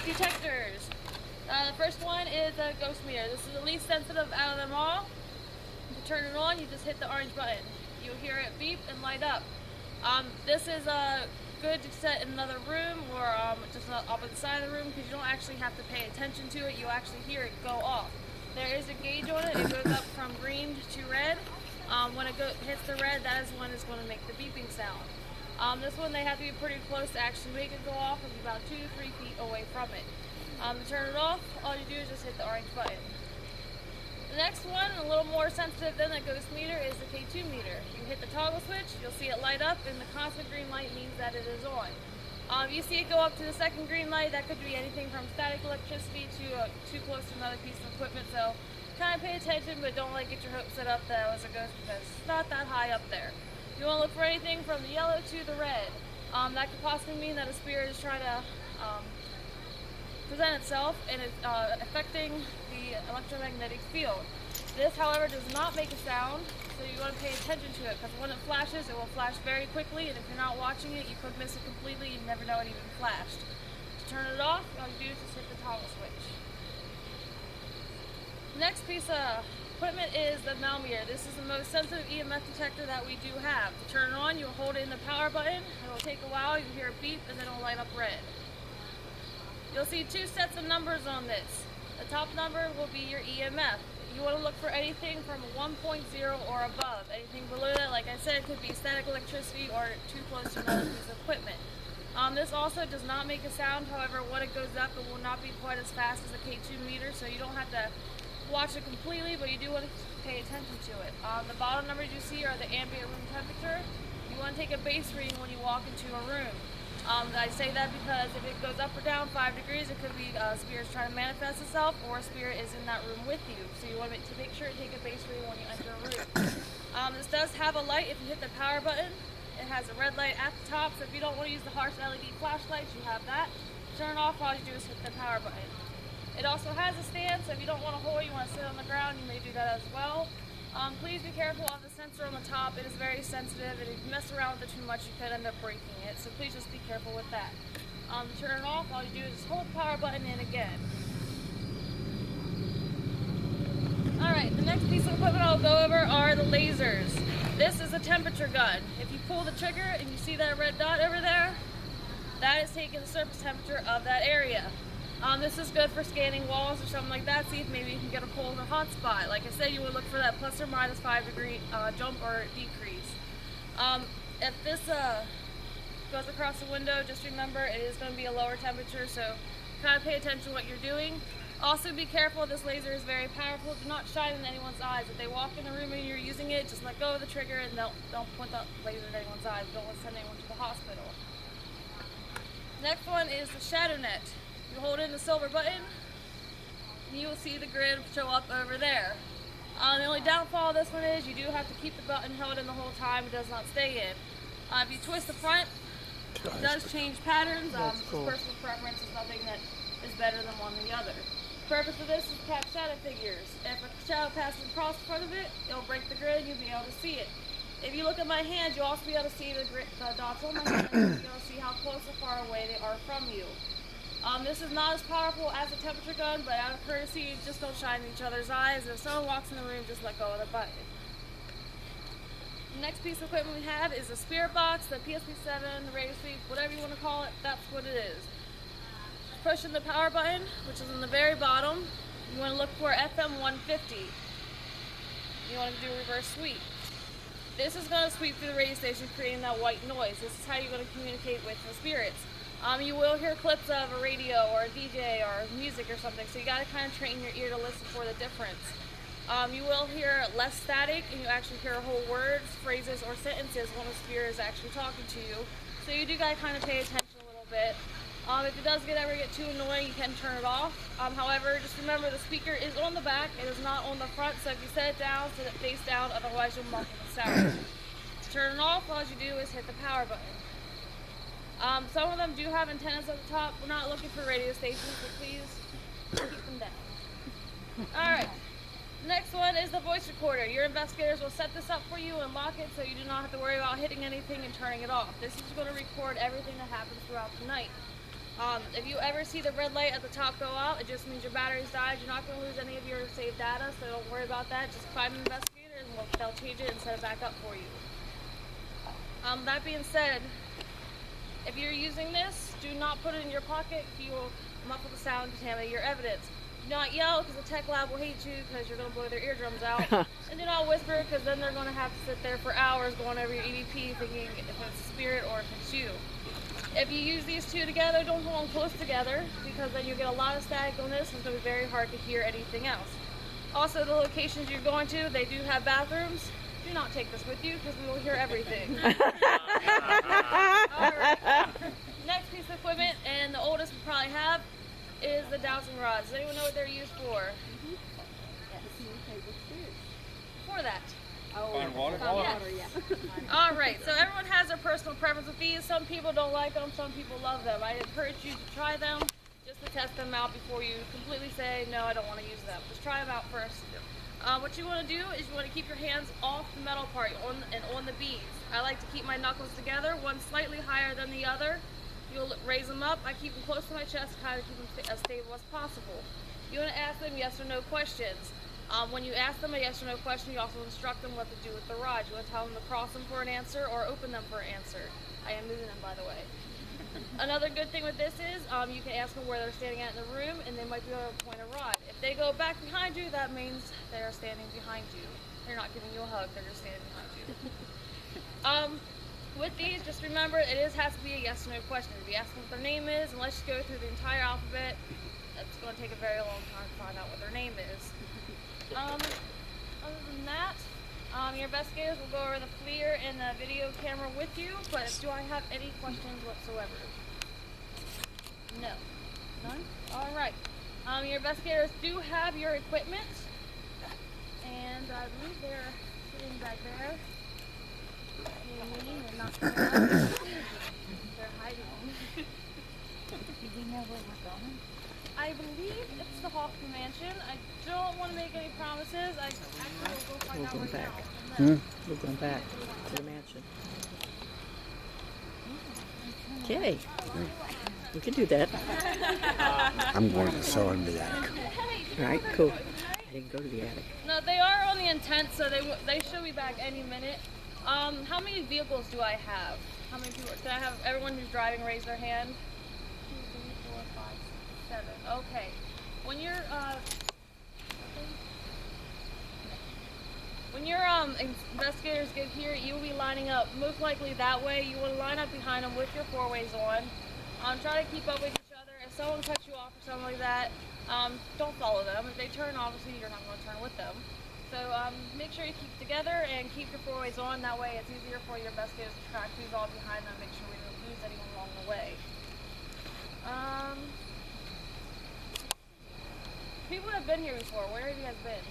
detectors. The first one is a ghost meter. This is the least sensitive out of them all. To turn it on, you just hit the orange button. You'll hear it beep and light up. This is good to set in another room or just up inside the room because you don't actually have to pay attention to it. You'll actually hear it go off. There is a gauge on it. It goes up from green to red. When it hits the red, that is when it's going to make the beeping sound. This one, they have to be pretty close to actually make it go off, and be about 2 to 3 feet away from it. To turn it off, all you do is just hit the orange button. The next one, a little more sensitive than the ghost meter, is the K2 meter. You hit the toggle switch, you'll see it light up, and the constant green light means that it is on. You see it go up to the second green light. That could be anything from static electricity to too close to another piece of equipment, so kind of pay attention, but don't get your hopes set up that it was a ghost because it's not that high up there. You want to look for anything from the yellow to the red. That could possibly mean that a spirit is trying to present itself and it's affecting the electromagnetic field. This, however, does not make a sound, so you want to pay attention to it because when it flashes, it will flash very quickly, and if you're not watching it, you could miss it completely. You never know it even flashed. To turn it off, all you do is just hit the toggle switch. The next piece of equipment is the Melmeter. This is the most sensitive EMF detector that we do have. To turn it on, you'll hold it in the power button. It will take a while. You'll hear a beep, and then it will light up red. You'll see 2 sets of numbers on this. The top number will be your EMF. You want to look for anything from 1.0 or above. Anything below that, like I said, could be static electricity or too close to another piece of equipment. This also does not make a sound. However, when it goes up, it will not be quite as fast as the K2 meter, so you don't have to watch it completely, but you do want to pay attention to it. The bottom numbers you see are the ambient room temperature. You want to take a base reading when you walk into a room. I say that because if it goes up or down 5 degrees, it could be a spirit trying to manifest itself, or a spirit is in that room with you. So you want to make sure to take a base reading when you enter a room. This does have a light if you hit the power button. It has a red light at the top, so if you don't want to use the harsh LED flashlights, you have that. Turn it off, all you do is hit the power button. It also has a stand, so if you don't want to hold, you want to sit on the ground, you may do that as well. Please be careful of the sensor on the top. It is very sensitive, and if you mess around with it too much, you could end up breaking it. So please just be careful with that. To turn it off, all you do is just hold the power button in again. Alright, the next piece of equipment I'll go over are the lasers. This is a temperature gun. If you pull the trigger and you see that red dot over there, that is taking the surface temperature of that area. This is good for scanning walls or something like that. See if maybe you can get a cold or hot spot. Like I said, you would look for that plus or minus 5 degree jump or decrease. If this goes across the window, just remember it is going to be a lower temperature, so kind of pay attention to what you're doing. Also be careful, this laser is very powerful. Do not shine in anyone's eyes. If they walk in the room and you're using it, just let go of the trigger and don't point the laser in anyone's eyes. Don't want to send anyone to the hospital. Next one is the shadow net. You hold in the silver button, and you will see the grid show up over there. The only downfall of this one is you do have to keep the button held in the whole time. It does not stay in. If you twist the front, it does change patterns. Cool. Personal preference is nothing that is better than one or the other. The purpose of this is to catch shadow figures. If a shadow passes across the front of it, it'll break the grid and you'll be able to see it. If you look at my hand, you'll also be able to see the dots on my hand. You'll be able to see how close or far away they are from you. This is not as powerful as a temperature gun, but out of courtesy, just don't shine in each other's eyes. If someone walks in the room, just let go of the button. The next piece of equipment we have is the spirit box, the PSP7, the radio suite, whatever you want to call it, that's what it is. Pushing the power button, which is on the very bottom, you want to look for FM 150. You want to do a reverse sweep. This is going to sweep through the radio station, creating that white noise. This is how you're going to communicate with the spirits. You will hear clips of a radio or a DJ or music or something, so you got to kind of train your ear to listen for the difference. You will hear less static, and you actually hear whole words, phrases, or sentences when a spirit is actually talking to you. So you do got to kind of pay attention a little bit. If it does ever get too annoying, you can turn it off. However, just remember the speaker is on the back, it is not on the front, so if you set it down, set it face down, otherwise you'll muffle the sound. To turn it off, all you do is hit the power button. Some of them do have antennas at the top. We're not looking for radio stations, so please keep them down. Alright, next one is the voice recorder. Your investigators will set this up for you and lock it so you do not have to worry about hitting anything and turning it off. This is going to record everything that happens throughout the night. If you ever see the red light at the top go out, it just means your battery's died. You're not going to lose any of your saved data, so don't worry about that. Just find an investigator and they'll change it and set it back up for you. That being said, if you're using this, do not put it in your pocket. You will muffle the sound and contaminate your evidence. Do not yell because the tech lab will hate you because you're going to blow their eardrums out. And do not whisper because then they're going to have to sit there for hours going over your EVP thinking if it's a spirit or if it's you. If you use these two together, don't hold them close together because then you get a lot of static on this and it's going to be very hard to hear anything else. Also, the locations you're going to, they do have bathrooms. Do not take this with you because we will hear everything. Alright. Next piece of equipment, and the oldest we probably have, is the dowsing rods. Does anyone know what they're used for? For that. Find water? Yes. Alright, so everyone has their personal preference with these. Some people don't like them, some people love them. I encourage you to try them just to test them out before you completely say, no, I don't want to use them. Just try them out first. What you want to do is you want to keep your hands off the metal part on the beads. I like to keep my knuckles together, one slightly higher than the other. You'll raise them up. I keep them close to my chest, kind of keep them as stable as possible. You want to ask them yes or no questions. When you ask them a yes or no question, you also instruct them what to do with the rods. You want to tell them to cross them for an answer or open them for an answer. I am moving them, by the way. Another good thing with this is you can ask them where they're standing at in the room, and they might be able to point a rod. If they go back behind you, that means they are standing behind you. They're not giving you a hug, they're just standing behind you. With these, just remember, has to be a yes or no question. If you ask them what their name is, unless you go through the entire alphabet, that's going to take a very long time to find out what their name is. Other than that, your investigators will go over the FLIR and the video camera with you, but do I have any questions whatsoever? No. None? Alright. Your investigators do have your equipment, and I believe they're sitting back there. They're not coming up. They're hiding. Do we know where we're going? I believe it's the Hoffman Mansion. I don't want to make any promises. I actually will go find out right now. We're going back to the mansion. Okay. We can do that. I'm going to sell in the attic. All right, cool. I didn't go to the attic. No, they are on the intent, so they should be back any minute. How many vehicles do I have? How many people? Can I have everyone who's driving raise their hand? 2, 3, 4, 5, 7. Okay. When your investigators get here, you will be lining up most likely that way. You want to line up behind them with your four-ways on. Try to keep up with each other. If someone cuts you off or something like that, don't follow them. If they turn, obviously you're not going to turn with them. So make sure you keep together and keep your four-ways on. That way it's easier for your investigators to track who's all behind them. Make sure we don't lose anyone along the way. People have been here before. Where have you guys been?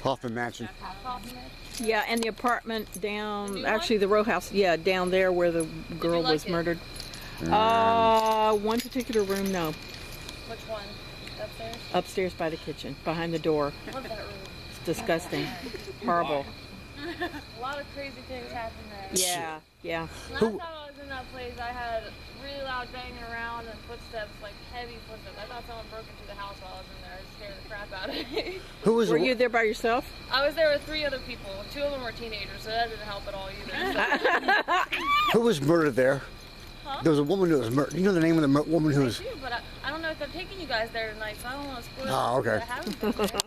Hoffman Mansion. Hoffman? Yeah, and the apartment down, new actually the row house, yeah, down there where the girl like was it? murdered. One particular room, no. Which one? Upstairs? Upstairs by the kitchen, behind the door. Love that room. It's disgusting. Horrible. A lot of crazy things happen there. Yeah, yeah. Last time I was in that place, I had really loud banging around and footsteps, like heavy footsteps. I thought someone broke into the house while I was in there. It scared the crap out of me. Who was Were you there by yourself? I was there with 3 other people. 2 of them were teenagers, so that didn't help at all either. Who was murdered there? Huh? There was a woman who was murdered. You know the name of the woman who I was... do, but I don't know if I'm taking you guys there tonight, so I don't want to spoil Oh, okay. it. I haven't been there.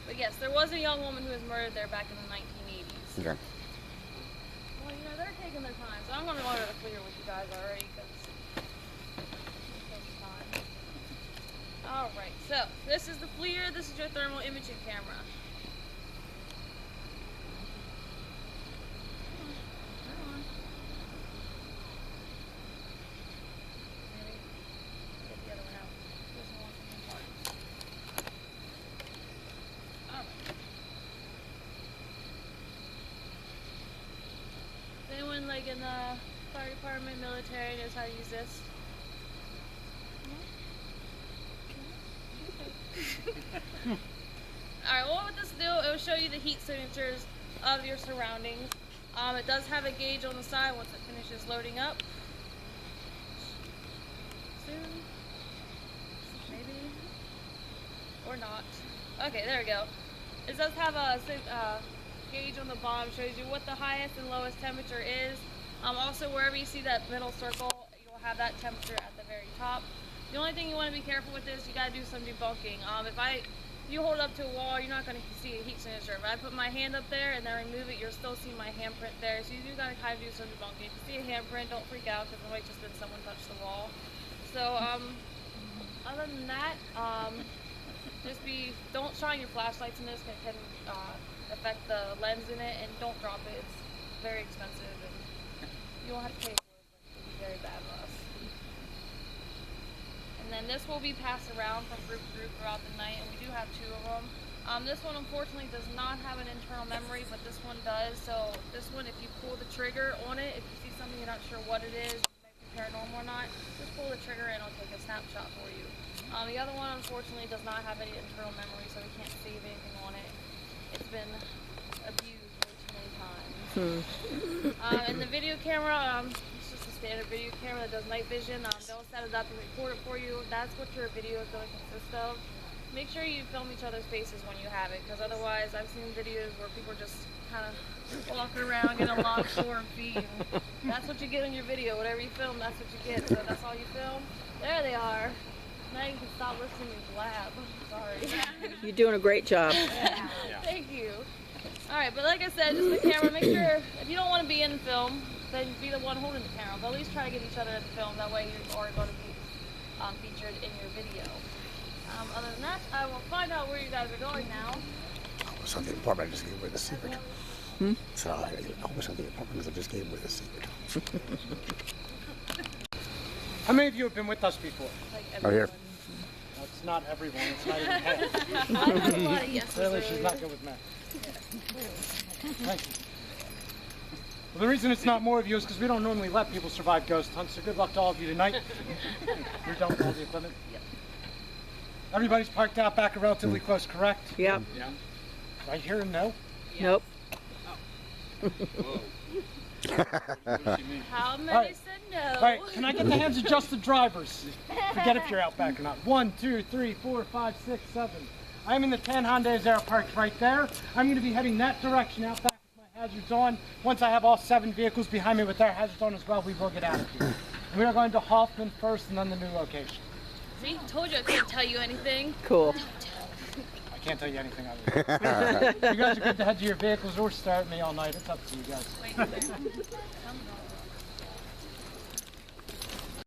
But yes, there was a young woman who was murdered there back in the 1980s. Okay. Well, you know, they're taking their time, so I'm going to go over the FLIR with you guys already, because Alright, so this is the FLIR, this is your thermal imaging camera. Come on. Maybe get the other one out. This one wants to be part. Alright. Anyone like in the fire department, military knows how to use this? Alright, well what this will do, it will show you the heat signatures of your surroundings. It does have a gauge on the side once it finishes loading up. or not. Okay, there we go. It does have a gauge on the bottom, shows you what the highest and lowest temperature is. Also, wherever you see that middle circle, you'll have that temperature at the very top. The only thing you want to be careful with is you got to do some debunking. If you hold it up to a wall, you're not going to see a heat signature. If I put my hand up there and then remove it, you'll still see my handprint there. So you do got to kind of do some debunking. If you see a handprint, don't freak out because it might just been someone touched the wall. So other than that, don't shine your flashlights in this. It can affect the lens in it, and don't drop it. It's very expensive, and you won't have to pay for it, but it'll be very bad for us. And then this will be passed around from group to group throughout the night, and we do have 2 of them. This one unfortunately does not have an internal memory, but this one does. So this one, if you pull the trigger on it, if you see something you're not sure what it is, it might be paranormal or not, just pull the trigger and it'll take a snapshot for you. The other one unfortunately does not have any internal memory, so we can't save anything on it. It's been abused way too many times. And the video camera, it's just a standard video camera that does night vision. They'll set it up and record it for you. That's what your video is going to consist of. Make sure you film each other's faces when you have it, because otherwise I've seen videos where people are just kind of walking around getting a lot of 4 feet. And that's what you get in your video. Whatever you film, that's what you get. So that's all you film. There they are. Now you can stop listening to blab. Sorry. You're doing a great job. Yeah. Thank you. Alright, but like I said, just the camera, make sure, if you don't want to be in the film, then be the one holding the camera, but at least try to get each other in the film, that way you are going to be featured in your video. Other than that, I will find out where you guys are going now. Almost at the apartment, I just gave away the secret. So I almost at the apartment because I just gave away the secret. How many of you have been with us before? Like Oh, here. everyone. Well, it's not everyone. It's not even half. I have a lot of yeses Clearly, she's earlier. not good with math. Thank you. Well, the reason it's not more of you is because we don't normally let people survive ghost hunts, so good luck to all of you tonight. You're done with all the equipment? Yep. Everybody's parked out back relatively close, correct? Yep. Yeah. Right here and no? Nope. How many Alright. said no? All right, can I get the hands of just the drivers? Forget if you're out back or not. 1, 2, 3, 4, 5, 6, 7. I'm in the tan Hyundai Azera parked right there. I'm going to be heading that direction out back with my hazards on. Once I have all 7 vehicles behind me with their hazards on as well, we will get out of here. And we are going to Hoffman first and then the new location. See, told you I couldn't tell you anything. Cool. I can't tell you anything other than that. You guys are good to head to your vehicles or stare at me all night. It's up to you guys. Wait, there.